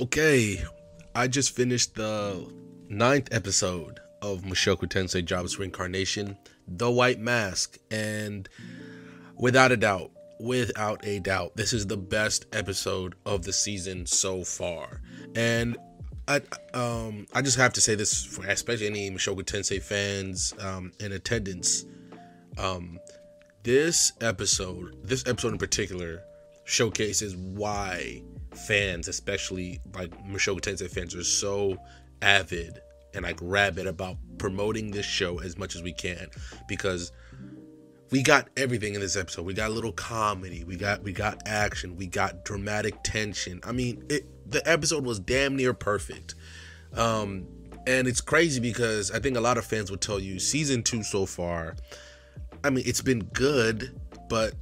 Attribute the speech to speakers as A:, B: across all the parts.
A: Okay, I just finished the ninth episode of Mushoku Tensei Jobless Reincarnation, The White Mask, and without a doubt, this is the best episode of the season so far. And I just have to say this for especially any Mushoku Tensei fans in attendance. Um, this episode in particular showcases why fans, especially like Mushoku Tensei fans, are so avid and like rabid about promoting this show as much as we can, because we got everything in this episode. We got a little comedy, we got action, we got dramatic tension. I mean, the episode was damn near perfect. And it's crazy because I think a lot of fans would tell you season 2 so far, I mean, it's been good, but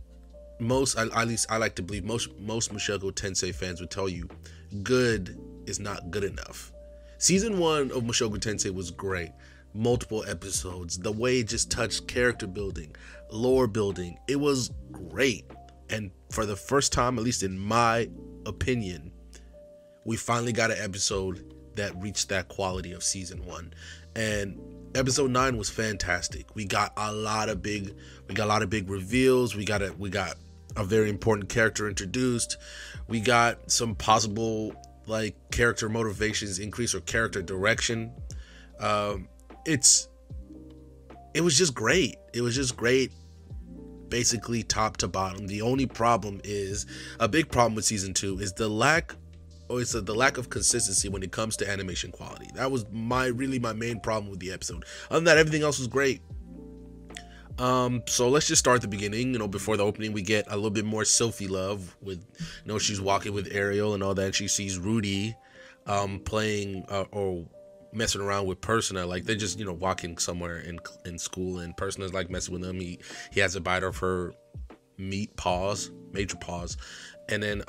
A: at least I like to believe most Mushoku Tensei fans would tell you good is not good enough. Season 1 of Mushoku Tensei was great. Multiple episodes, the way it just touched character building, lore building, it was great. And for the first time, at least in my opinion, we finally got an episode that reached that quality of season 1. And episode 9 was fantastic. We got a lot of big reveals. We got a very important character introduced. We got some possible like character motivations increase or character direction. It was just great. It was just great, basically top to bottom. The only problem is, a big problem with season 2 is the lack of consistency when it comes to animation quality. That was my main problem with the episode. Other than that, everything else was great. So let's just start at the beginning. Before the opening, we get a little bit more Sophie love with, she's walking with Ariel and all that. She sees Rudy, playing or messing around with Persona. Like they're just, walking somewhere in school, and Persona's like messing with them. He has a bite of her major paws. And then,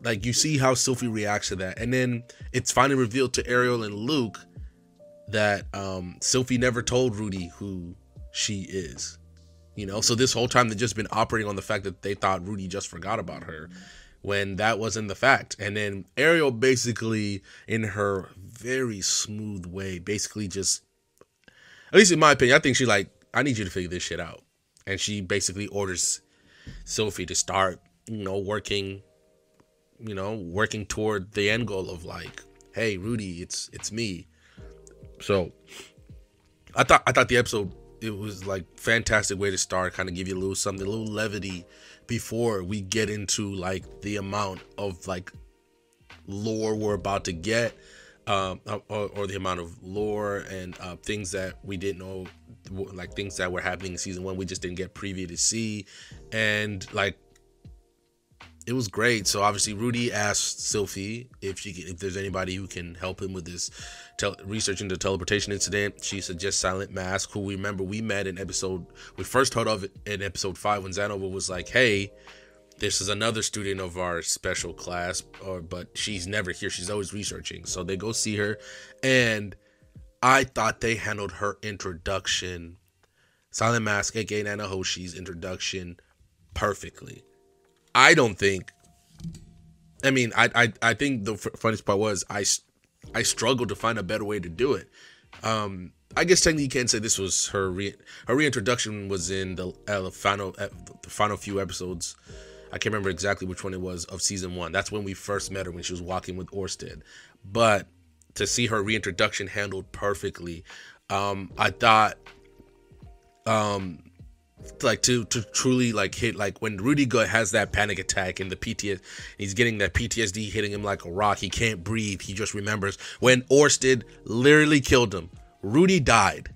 A: like you see how Sophie reacts to that. And then it's finally revealed to Ariel and Luke that, Sophie never told Rudy who she is, so this whole time they've just been operating on the fact that they thought Rudy just forgot about her, when that wasn't the fact. And then Ariel basically, in her very smooth way, basically just, at least in my opinion, I think she like, I need you to figure this shit out. And she basically orders Sophie to start, working toward the end goal of like, hey, Rudy, it's me. So I thought the episode, it was like fantastic way to start, kind of give you a little levity before we get into like the amount of like lore we're about to get, or the amount of lore and things that we didn't know, like things that were happening in season 1 we just didn't get preview to see. And like, it was great. So obviously Rudy asked Sophie if there's anybody who can help him with this researching the teleportation incident. She suggests Silent Mask, who we met in we first heard of it in episode 5 when Zanova was like, hey, this is another student of our special class, but she's never here. She's always researching. So they go see her, and I thought they handled her introduction, Silent Mask, aka Nanahoshi's introduction, perfectly. I think the funniest part was I struggled to find a better way to do it. I guess technically you can't say this was her reintroduction was in the final few episodes. I can't remember exactly which one it was of season 1. That's when we first met her, when she was walking with Orsted. But to see her reintroduction handled perfectly, I thought, like to truly like hit, like when Rudy has that panic attack and he's getting that PTSD hitting him like a rock. He can't breathe. He just remembers when Orsted literally killed him. Rudy died.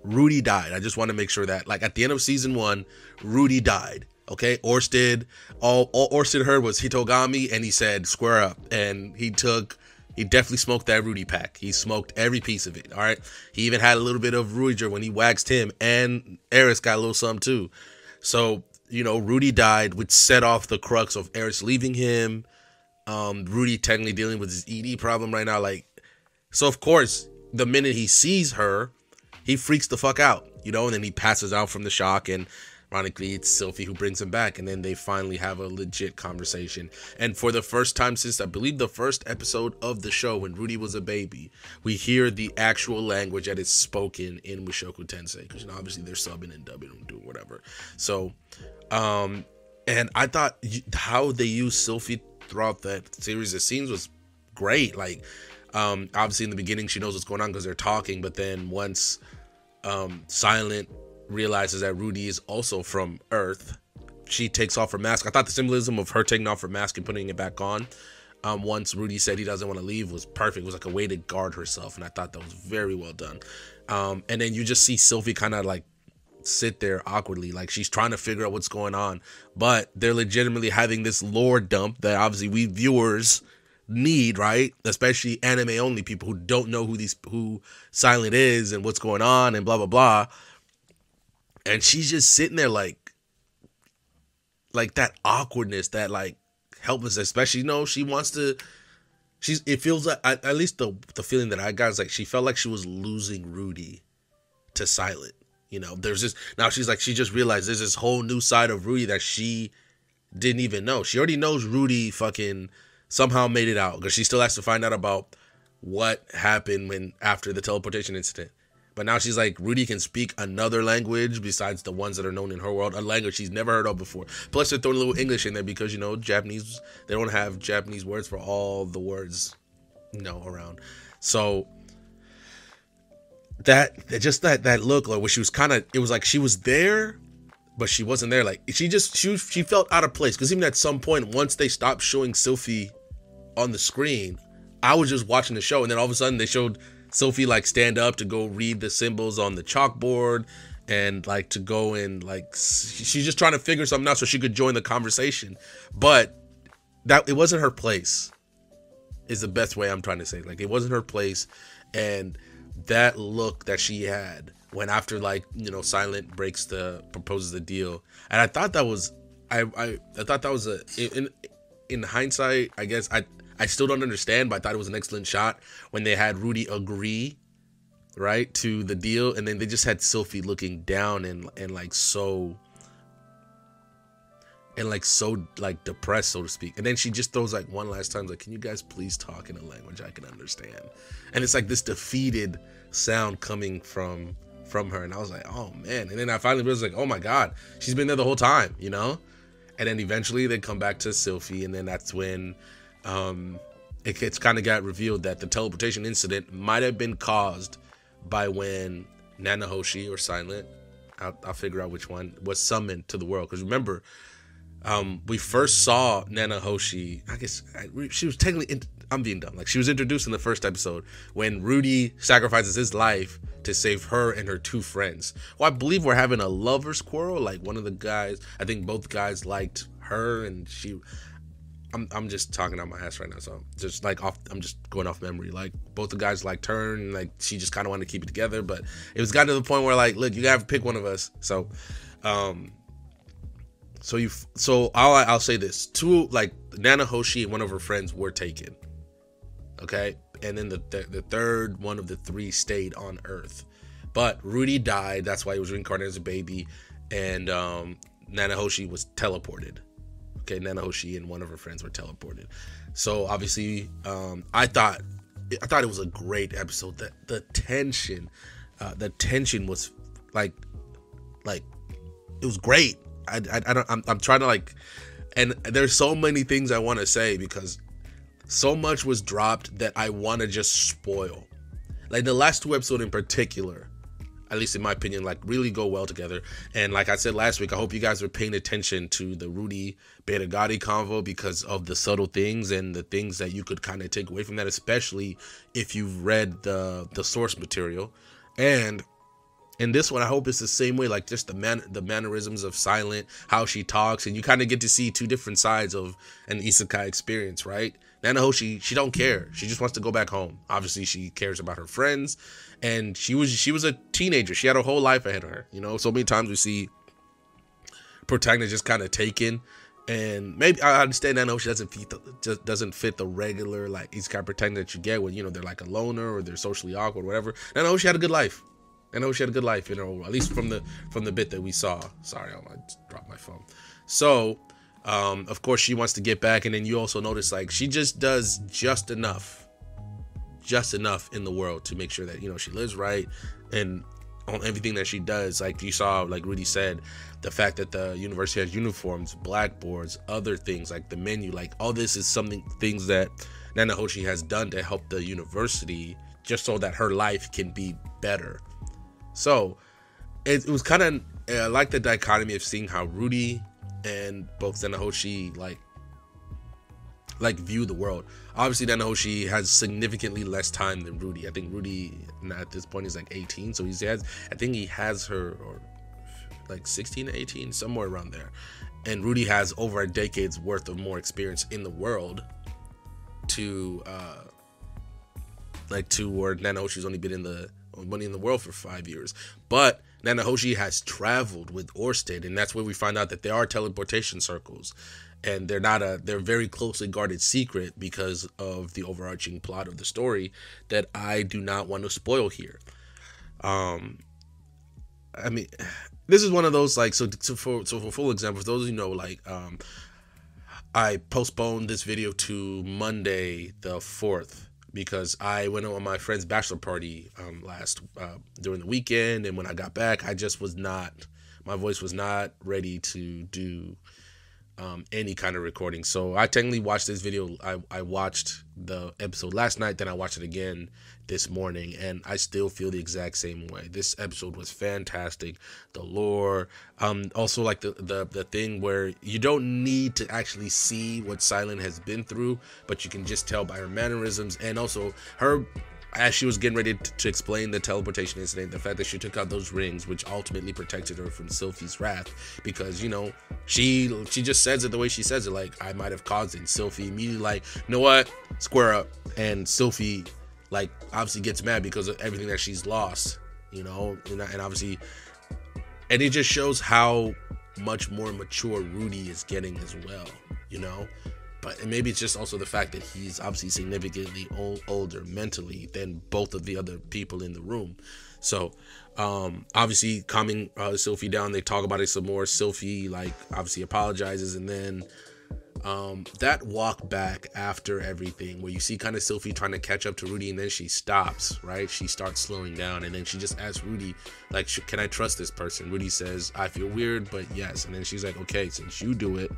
A: I just want to make sure that, like, at the end of season 1, Rudy died. Okay, Orsted, all Orsted heard was Hitogami, and he said square up, and he definitely smoked that Rudy pack. He smoked every piece of it, all right? He even had a little bit of Ruiger when he waxed him, and Eris got a little something too. So, Rudy died, which set off the crux of Eris leaving him. Rudy technically dealing with his ED problem right now. Like, so of course, the minute he sees her, he freaks the fuck out, and then he passes out from the shock. And ironically, it's Sylphie who brings him back, and then they finally have a legit conversation. And for the first time since, I believe, the first episode of the show, when Rudy was a baby, we hear the actual language that is spoken in Mushoku Tensei, because, you know, obviously they're subbing and dubbing and doing whatever. So, and I thought how they used Sylphie throughout that series of scenes was great. Like, obviously in the beginning she knows what's going on because they're talking, but then once Silent realizes that Rudy is also from Earth, she takes off her mask. I thought the symbolism of her taking off her mask and putting it back on, once Rudy said he doesn't want to leave, was perfect. It was like a way to guard herself, and I thought that was very well done. And then you just see Sylphie kind of like sit there awkwardly, like she's trying to figure out what's going on, but they're legitimately having this lore dump that obviously we viewers need, right? Especially anime only people who don't know who Silent is and what's going on and blah blah blah. And she's just sitting there like that awkwardness, that like helpless, especially, you know, she wants to, it feels like, at least the feeling that I got is like she felt like she was losing Rudy to Silent. You know, there's this, now she's like, she just realized there's this whole new side of Rudy that she didn't even know. She already knows Rudy fucking somehow made it out, because she still has to find out about what happened after the teleportation incident. But now she's like, Rudy can speak another language besides the ones that are known in her world, a language she's never heard of before. Plus they're throwing a little English in there because, you know, Japanese, they don't have Japanese words for all the words, you know, around. So that look, like, where she was kind of, it was like she was there, but she wasn't there. Like she felt out of place, because even at some point, once they stopped showing Sylphie on the screen, I was just watching the show, and then all of a sudden they showed Sylphie like stand up to go read the symbols on the chalkboard, and like to go and like, she's just trying to figure something out so she could join the conversation. But that, it wasn't her place, is the best way I'm trying to say. Like, it wasn't her place. And that look that she had when, after, like, you know, Silent proposes the deal, and I thought that was, I thought that was in hindsight, I guess I still don't understand, but I thought it was an excellent shot when they had Rudy agree, right, to the deal, and then they just had Sylphie looking down and like so depressed, so to speak. And then she just throws like one last time, like, can you guys please talk in a language I can understand? And it's like this defeated sound coming from her, and I was like, oh man. And then I finally was like, oh my god, she's been there the whole time, you know? And then eventually they come back to Sylphie, and then that's when it's kind of got revealed that the teleportation incident might have been caused by when Nanahoshi or Silent, I'll figure out which one, was summoned to the world. Because remember, we first saw Nanahoshi, I guess she was technically, I'm being dumb, like she was introduced in the first episode when Rudy sacrifices his life to save her and her two friends. Well, I believe we're having a lover's quarrel. Like, one of the guys, I think both guys liked her, and I'm just talking out my ass right now, so just like I'm just going off memory. Like, both the guys liked her, and like she just kind of wanted to keep it together, but it was gotten to the point where, like, look, you gotta pick one of us. So I'll say this: two, like, Nanahoshi and one of her friends were taken, okay, and then the third one of the three stayed on Earth, but Rudy died. That's why he was reincarnated as a baby, and Nanahoshi was teleported. Okay, Nanahoshi and one of her friends were teleported. So obviously, I thought it was a great episode. That the tension was like it was great. I'm trying to, like, and there's so many things I want to say because so much was dropped that I want to just spoil. Like, the last two episodes in particular, at least in my opinion, like, really go well together. And like I said last week, I hope you guys are paying attention to the Rudy Beta Gotti convo because of the subtle things and the things that you could kind of take away from that, especially if you've read the source material. And in this one, I hope it's the same way, like just the mannerisms of Silent, how she talks, and you kind of get to see two different sides of an isekai experience, right? Nanahoshi, she don't care. She just wants to go back home. Obviously, she cares about her friends, and she was a teenager. She had her whole life ahead of her, you know? So many times we see protagonists just kind of taken, and maybe I understand Nanahoshi doesn't fit the regular, like, isekai protagonist that you get when, you know, they're like a loner or they're socially awkward or whatever. Nanahoshi had a good life. Nanahoshi had a good life, at least from the bit that we saw. Sorry, I dropped my phone. So, of course, she wants to get back, and then you also notice like she just does just enough in the world to make sure that she lives right, and on everything that she does. Like you saw, like Rudy said, the fact that the university has uniforms, blackboards, other things like the menu, like all this is things that Nanahoshi has done to help the university, just so that her life can be better. So it was kind of like the dichotomy of seeing how Rudy and both Nanahoshi like view the world. Obviously, Nanahoshi has significantly less time than Rudy. I think Rudy at this point is like 18, so he has her or like 16 to 18, somewhere around there. And Rudy has over a decade's worth of more experience in the world to where Nanahoshi's only been in the world for 5 years. But Nanahoshi has traveled with Orsted, and that's where we find out that there are teleportation circles, and they're very closely guarded secret because of the overarching plot of the story that I do not want to spoil here. I mean, this is one of those, like, so for full example, for those of you know, like, I postponed this video to Monday the 4th because I went on my friend's bachelor party during the weekend, and when I got back, my voice was not ready to do any kind of recording. So I technically watched this video. I watched the episode last night, then I watched it again this morning, and I still feel the exact same way. This episode was fantastic. The lore, also like the thing where you don't need to actually see what Silent has been through, but you can just tell by her mannerisms, and also her, as she was getting ready to explain the teleportation incident, the fact that she took out those rings, which ultimately protected her from Sylphie's wrath, because, she just says it the way she says it, like, I might have caused it. And Sylphie immediately like, you know what, square up. And Sylphie, like, obviously gets mad because of everything that she's lost, and obviously, and it just shows how much more mature Rudy is getting as well, But maybe it's just also the fact that he's obviously significantly older mentally than both of the other people in the room. So, obviously, calming Sylphie down, they talk about it some more. Sylphie, like, obviously apologizes, and then that walk back after everything, where you see kind of Sylphie trying to catch up to Rudy, and then she stops, right? She starts slowing down, and then she just asks Rudy, like, can I trust this person? Rudy says, I feel weird, but yes. And then she's like, okay, since you do it,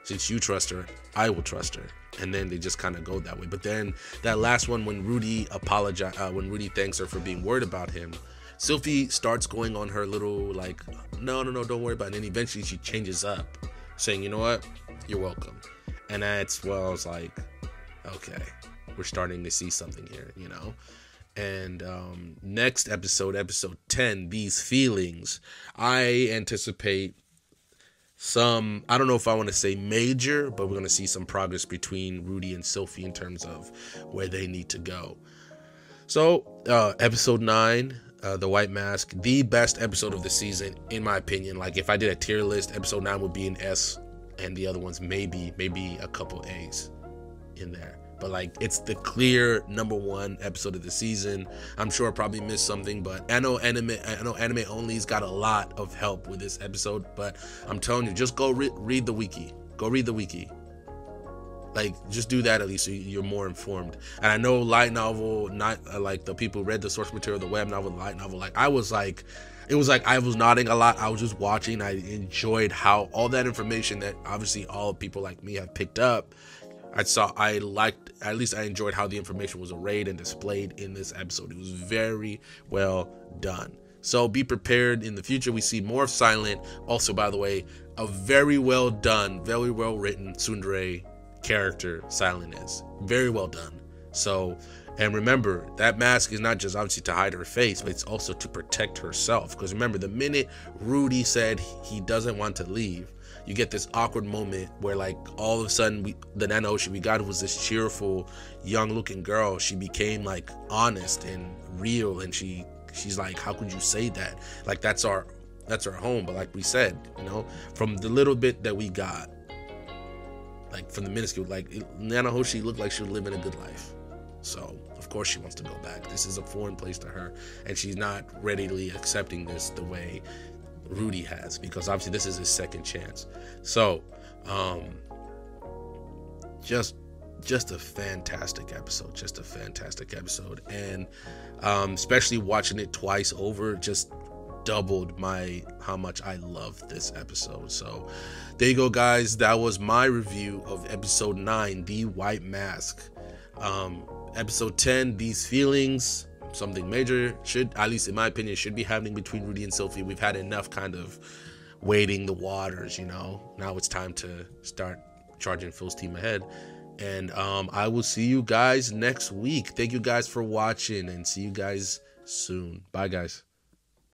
A: since you trust her, I will trust her. And then they just kind of go that way. But then that last one, when Rudy thanks her for being worried about him, Sylphie starts going on her little, like, no, don't worry about it. And then eventually she changes up, saying, you know what, you're welcome. And that's, well, I was like, okay, we're starting to see something here, And next episode 10, These Feelings, I anticipate I don't know if I want to say major, but we're going to see some progress between Rudy and Sylphie in terms of where they need to go. So, episode 9, The White Mask, the best episode of the season, in my opinion. Like, if I did a tier list, episode 9 would be an S, and the other ones maybe a couple A's in there. But, like, it's the clear number 1 episode of the season. I'm sure I probably missed something, but I know Anime Only's got a lot of help with this episode. But I'm telling you, just go read the wiki. Go read the wiki. Like, just do that at least so you're more informed. And I know light novel, not like the people who read the source material, the web novel, the light novel. Like, it was like I was nodding a lot. I was just watching. I enjoyed how all that information that obviously all people like me have picked up. I enjoyed how the information was arrayed and displayed in this episode. It was very well done. So be prepared in the future. We see more of Silent. Also, by the way, a very well done, very well written tsundere character Silent is. Very well done. So, and remember, that mask is not just obviously to hide her face, but it's also to protect herself. Because remember, the minute Rudy said he doesn't want to leave, you get this awkward moment where, like, all of a sudden the Nanahoshi we got was this cheerful, young-looking girl. She became, like, honest and real, and she's like, how could you say that? Like, that's our home. But like we said, from the little bit that we got, like, from the minuscule, like, Nanahoshi looked like she was living a good life. So, of course she wants to go back. This is a foreign place to her, and she's not readily accepting this the way Rudy has, because obviously this is his second chance. So just a fantastic episode, and especially watching it twice over just doubled how much I love this episode. So there you go, guys. That was my review of episode 9, The White Mask. Episode 10, These Feelings. Something major should, at least in my opinion, should be happening between Rudy and Sophie. We've had enough kind of wading the waters, now it's time to start charging full steam ahead. And I will see you guys next week. Thank you guys for watching, and see you guys soon. Bye, guys.